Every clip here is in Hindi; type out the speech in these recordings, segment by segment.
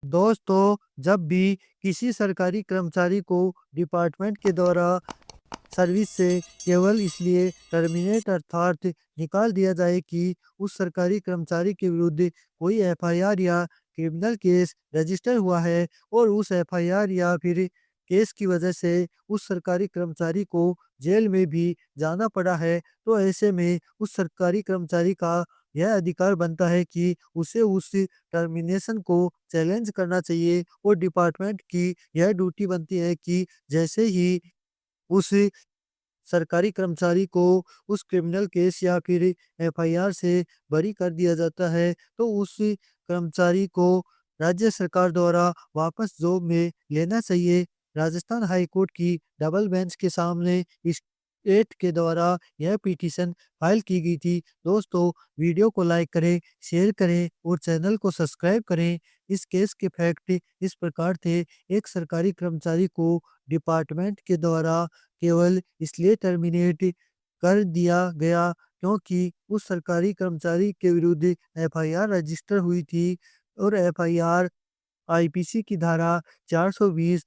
दोस्तों, जब भी किसी सरकारी कर्मचारी को डिपार्टमेंट के द्वारा सर्विस से केवल इसलिए टर्मिनेट अर्थात निकाल दिया जाए कि उस सरकारी कर्मचारी के विरुद्ध कोई एफआईआर या क्रिमिनल केस रजिस्टर हुआ है और उस एफआईआर या फिर केस की वजह से उस सरकारी कर्मचारी को जेल में भी जाना पड़ा है, तो ऐसे में उस सरकारी कर्मचारी का यह अधिकार बनता है कि उसे उस टर्मिनेशन को चैलेंज करना चाहिए और डिपार्टमेंट की यह ड्यूटी बनती है कि जैसे ही उस सरकारी कर्मचारी को उस क्रिमिनल केस या फिर एफआईआर से बरी कर दिया जाता है, तो उस कर्मचारी को राज्य सरकार द्वारा वापस जॉब में लेना चाहिए। राजस्थान हाई कोर्ट की डबल बेंच के सामने इस स्टेट के द्वारा यह पिटीशन फाइल की गई थी। दोस्तों, वीडियो को लाइक करें, शेयर करें और चैनल को सब्सक्राइब करें। इस केस के फैक्ट इस प्रकार थे। एक सरकारी कर्मचारी को डिपार्टमेंट के द्वारा केवल इसलिए टर्मिनेट कर दिया गया क्योंकि उस सरकारी कर्मचारी के विरुद्ध एफआईआर रजिस्टर हुई थी और एफआईआर आईपीसी की धारा 420,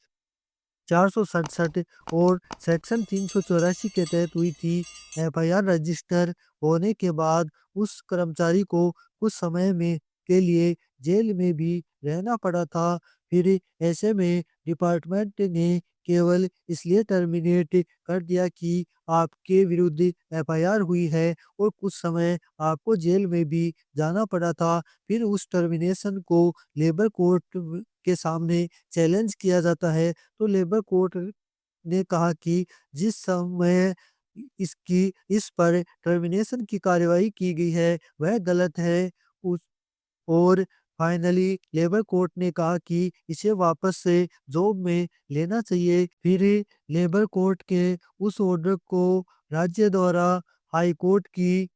467 और सेक्शन 384 के तहत हुई थी। एफआईआर रजिस्टर होने के बाद उस कर्मचारी को कुछ समय में के लिए जेल में भी रहना पड़ा था। फिर ऐसे में डिपार्टमेंट ने केवल इसलिए टर्मिनेट कर दिया कि आपके विरुद्ध एफआईआर हुई है और कुछ समय आपको जेल में भी जाना पड़ा था। फिर उस टर्मिनेशन को लेबर कोर्ट के सामने चैलेंज किया जाता है, तो लेबर कोर्ट ने कहा कि जिस समय इसकी इस पर टर्मिनेशन की कार्यवाही की गई है वह गलत है। उस और फाइनली लेबर कोर्ट ने कहा कि इसे वापस से जॉब में लेना चाहिए। फिर लेबर कोर्ट के उस ऑर्डर को राज्य द्वारा हाई कोर्ट की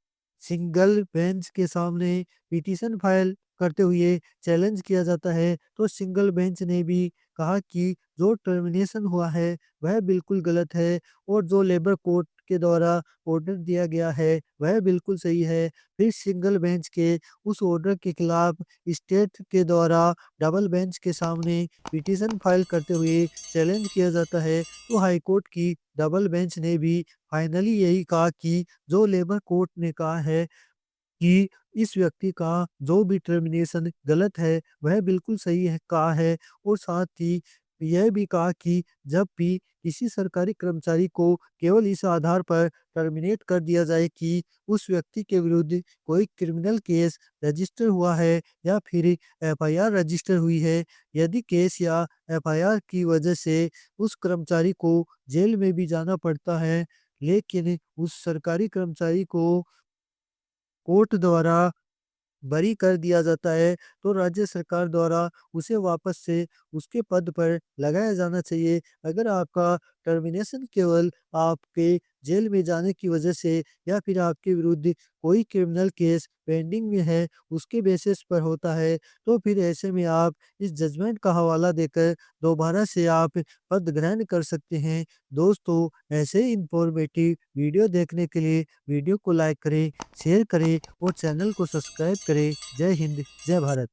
सिंगल बेंच के सामने पिटीशन फाइल करते हुए चैलेंज किया जाता है, तो सिंगल बेंच ने भी कहा कि जो टर्मिनेशन हुआ है वह बिल्कुल गलत है और जो लेबर कोर्ट के द्वारा ऑर्डर दिया गया है वह बिल्कुल सही है। फिर सिंगल बेंच के उस ऑर्डर के खिलाफ स्टेट के द्वारा डबल बेंच के सामने पिटीशन फाइल करते हुए चैलेंज किया जाता है, तो हाई कोर्ट की डबल बेंच ने भी फाइनली यही कहा कि जो लेबर कोर्ट ने कहा है कि इस व्यक्ति का जो भी टर्मिनेशन गलत है, वह बिल्कुल सही है कहा है और साथ ही यह भी कहा कि जब भी किसी सरकारी कर्मचारी को केवल इस आधार पर टर्मिनेट कर दिया जाए कि उस व्यक्ति के विरुद्ध कोई क्रिमिनल केस रजिस्टर हुआ है या फिर एफआईआर रजिस्टर हुई है, यदि केस या एफआईआर की वजह से उस कर्मचारी को जेल में भी जाना पड़ता है, लेकिन उस सरकारी कर्मचारी को कोर्ट द्वारा बरी कर दिया जाता है, तो राज्य सरकार द्वारा उसे वापस से उसके पद पर लगाया जाना चाहिए। अगर आपका टर्मिनेशन केवल आपके जेल में जाने की वजह से या फिर आपके विरुद्ध कोई क्रिमिनल केस पेंडिंग में है, उसके बेसिस पर होता है, तो फिर ऐसे में आप इस जजमेंट का हवाला देकर दोबारा से आप पद ग्रहण कर सकते हैं। दोस्तों, ऐसे इंफॉर्मेटिव वीडियो देखने के लिए वीडियो को लाइक करें, शेयर करें और चैनल को सब्सक्राइब करें। जय हिंद, जय भारत।